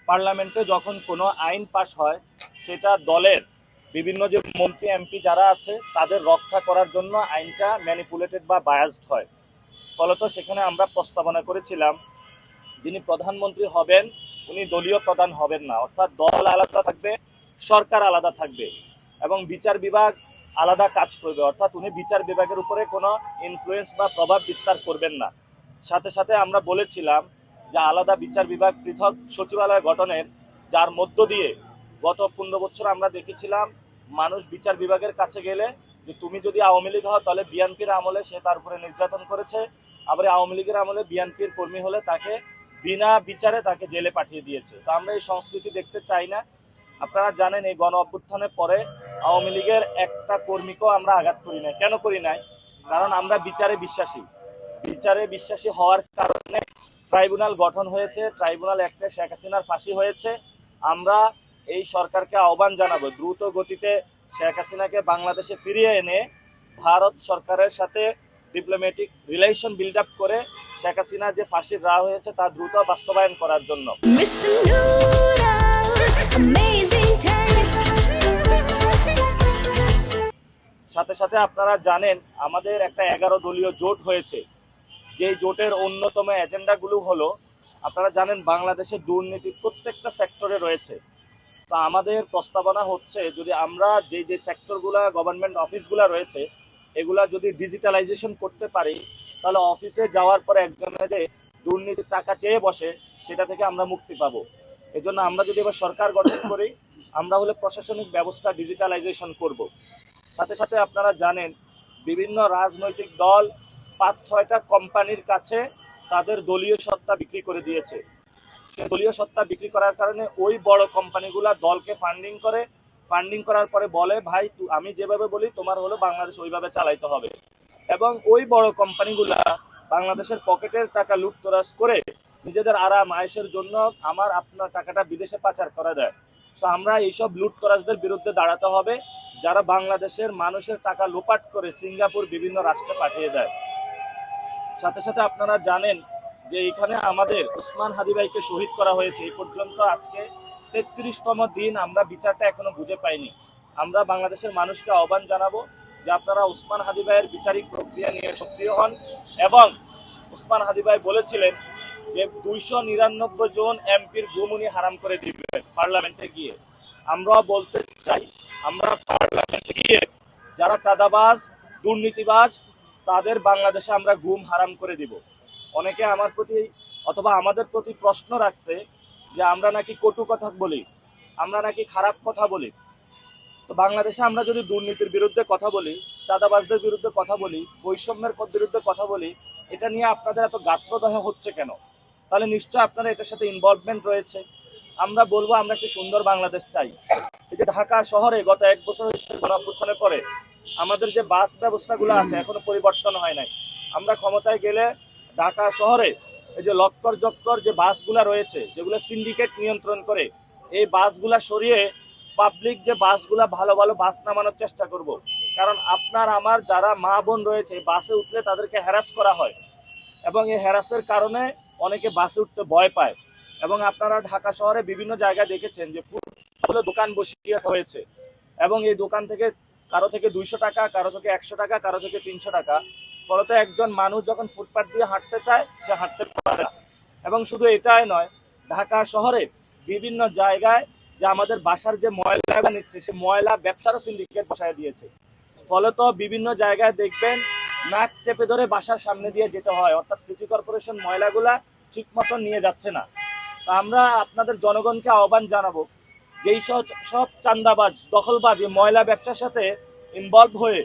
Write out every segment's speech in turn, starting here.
পার্লামেন্টে যখন কোনো আইন পাশ হয় সেটা দলের বিভিন্ন যে মন্ত্রী এমপি যারা আছে তাদের রক্ষা করার জন্য আইনটা ম্যানিপুলেটেড বা বায়াসড হয়। ফলত সেখানে আমরা প্রস্তাবনা করেছিলাম যিনি প্রধানমন্ত্রী হবেন উনি দলীয় প্রধান হবেন না, অর্থাৎ দল আলাদা থাকবে, সরকার আলাদা থাকবে এবং বিচার বিভাগ আলাদা কাজ করবে, অর্থাৎ উনি বিচার বিভাগের উপরে কোনো ইনফ্লুয়েন্স বা প্রভাব বিস্তার করবেন না। সাথে সাথে আমরা বলেছিলাম যে আলাদা বিচার বিভাগ, পৃথক সচিবালয় গঠনের, যার মধ্য দিয়ে গত 15 বছর আমরা দেখেছিলাম মানুষ বিচার বিভাগের কাছে গেলে যে তুমি যদি আওয়ামী লীগ হও তাহলে বিএনপির আমলে সে তার উপরে নির্যাতন করেছে, আবার আওয়ামী লীগের আমলে বিএনপির কর্মী হলে তাকে বিনা বিচারে তাকে জেলে পাঠিয়ে দিয়েছে। তো আমরা এই সংস্কৃতি দেখতে চাই না। আপনারা জানেন এই গণ অভ্যুত্থানের পরে আওয়ামী লীগের একটা কর্মীকেও আমরা আঘাত করি নাই। কেন করি নাই? কারণ আমরা বিচারে বিশ্বাসী। বিচারে বিশ্বাসী হওয়ার কারণে ট্রাইব্যুনাল গঠন হয়েছে, ট্রাইব্যুনাল অ্যাক্টে শেখ হাসিনার ফাঁসি হয়েছে। আমরা এই সরকারকে আহ্বান জানাবো দ্রুত গতিতে শেখ হাসিনাকে বাংলাদেশে ফিরিয়ে এনে ভারত সরকারের সাথে ডিপ্লোম্যাটিক রিলেশন বিল্ড আপ করে শেখ হাসিনা যে ফাঁসির রায় হয়েছে তা দ্রুত বাস্তবায়ন করার জন্য। সাথে সাথে আপনারা জানেন আমাদের একটা 11 দলীয় জোট হয়েছে, যেই জোটের অন্যতম এজেন্ডাগুলো হলো, আপনারা জানেন বাংলাদেশে দুর্নীতি প্রত্যেকটা সেক্টরে রয়েছে। তো আমাদের প্রস্তাবনা হচ্ছে যদি আমরা যে যে সেক্টরগুলা, গভর্নমেন্ট অফিসগুলা রয়েছে এগুলা যদি ডিজিটালাইজেশন করতে পারি তাহলে অফিসে যাওয়ার পরে একজনে যে দুর্নীতির টাকা চেয়ে বসে সেটা থেকে আমরা মুক্তি পাবো। এজন্য আমরা যদি এবার সরকার গঠন করি আমরা হলে প্রশাসনিক ব্যবস্থা ডিজিটালাইজেশন করব। সাথে সাথে আপনারা জানেন বিভিন্ন রাজনৈতিক দল 5-6টা কোম্পানির কাছে তাদের দলীয় সত্তা বিক্রি করে দিয়েছে। সেই দলীয় সত্তা বিক্রি করার কারণে ওই বড় কোম্পানিগুলা দলকে ফান্ডিং করে, ফান্ডিং করার পরে বলে ভাই আমি যেভাবে বলি তোমার হলো বাংলাদেশ ওইভাবে চালাইতে হবে, এবং ওই বড় কোম্পানিগুলা বাংলাদেশের পকেটের টাকা লুটতরাজ করে নিজেদের আরাম আয়েশের জন্য আপনার টাকাটা বিদেশে পাচার করে দেয়। তো আমরা এইসব লুটতরাজদের বিরুদ্ধে দাঁড়াতে হবে যারা বাংলাদেশের মানুষের টাকা লোপাট করে সিঙ্গাপুর বিভিন্ন রাষ্ট্রে পাঠিয়ে দেয়। সাথে সাথে আপনারা জানেন যে এখানে আমাদের ওসমান হাদি ভাইকে শহীদ করা হয়েছে। এই পর্যন্ত আজকে 33তম দিন আমরা বিচারটা এখনো বুঝে পাইনি। আমরা বাংলাদেশের মানুষকে আহ্বান জানাবো যে আপনারা ওসমান হাদি ভাইয়ের বিচারিক প্রক্রিয়া নিয়ে সক্রিয় হন, এবং ওসমান হাদি ভাই বলেছিলেন যে 299 জন এমপির গুম উনি হারাম করে দিবেন পার্লামেন্টে গিয়ে। আমরা বলতে চাই আমরা পার্লামেন্টে গিয়ে যারা চাঁদাবাজ, দুর্নীতিবাজ তাদের বাংলাদেশে আমরা গুম হারাম করে দিব। অনেকে আমার প্রতি অথবা আমাদের প্রতি প্রশ্ন রাখছে যে আমরা নাকি কটু কথা বলি, আমরা নাকি খারাপ কথা বলি। তো বাংলাদেশে আমরা যদি দুর্নীতির বিরুদ্ধে কথা বলি, চাঁদাবাজদের বিরুদ্ধে কথা বলি, বৈষম্যের বিরুদ্ধে কথা বলি, এটা নিয়ে আপনাদের এত গাত্রদাহ হচ্ছে কেন? তাহলে নিশ্চয় আপনারা এটার সাথে ইনভলভমেন্ট রয়েছে। আমরা বলবো আমরা একটি সুন্দর বাংলাদেশ চাই। এই যে ঢাকা শহরে গত 1 বছর গণঅভ্যুত্থানের পরে আমাদের যে বাস ব্যবস্থাগুলো আছে এখনো পরিবর্তন হয় নাই। আমরা ক্ষমতায় গেলে ঢাকা শহরে এই যে লক্কর জক্কর যে বাসগুলা রয়েছে যেগুলো সিন্ডিকেট নিয়ন্ত্রণ করে, এই বাসগুলা সরিয়ে পাবলিক যে বাসগুলা ভালো ভালো বাস নামানোর চেষ্টা করব। কারণ আপনার আমার যারা মা বোন রয়েছে বাসে উঠলে তাদেরকে হ্যারাস করা হয়, এবং এই হ্যারাসের কারণে অনেকে বাসে উঠতে ভয় পায়। এবং আপনারা ঢাকা শহরে বিভিন্ন জায়গায় দেখেছেন যে ফুটপাতে দোকান বসিয়ে হয়েছে, এবং এই দোকান থেকে কারো থেকে 200 টাকা, কারো থেকে 100 টাকা, কারো থেকে 300 টাকা। ফলত একজন মানুষ যখন ফুটপাত দিয়ে হাঁটতে চায় সে হাঁটতে পারে না। এবং শুধু এটাই নয়, ঢাকা শহরে বিভিন্ন জায়গায় যে আমাদের বাসার যে ময়লা নিচ্ছে সে ময়লা ব্যবসারও সিন্ডিকেট বসায় দিয়েছে। ফলত বিভিন্ন জায়গায় দেখবেন নাক চেপে ধরে বাসার সামনে দিয়ে যেতে হয়, অর্থাৎ সিটি কর্পোরেশন ময়লাগুলা ঠিক মতো নিয়ে যাচ্ছে না। তা আমরা আপনাদের জনগণকে আহ্বান জানাবো যেই সব চাঁদাবাজ, দখলবাজ এই ময়লা ব্যবসার সাথে ইনভলভ হয়ে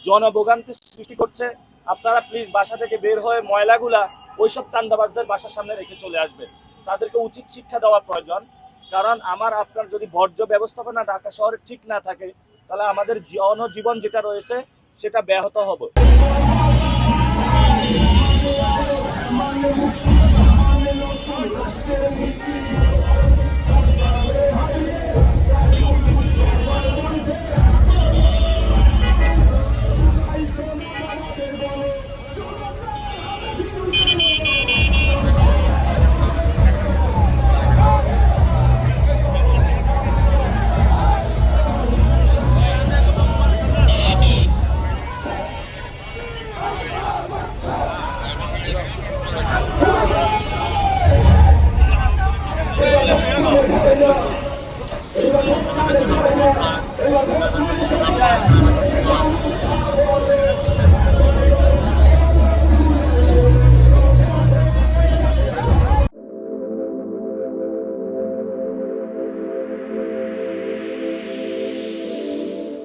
জনভোগান্তি সৃষ্টি করছে, আপনারা প্লিজ বাসা থেকে বের হয়ে ময়লাগুলা ওইসব চাঁদাবাজদের বাসার সামনে রেখে চলে আসবেন। তাদেরকে উচিত শিক্ষা দেওয়া প্রয়োজন। কারণ আপনার যদি বর্জ্য ব্যবস্থাপনা ঢাকা শহরে ঠিক না থাকে তাহলে আমাদের জনজীবন যেটা রয়েছে সেটা ব্যাহত হবে। এবার ভোট আমাদের সাথে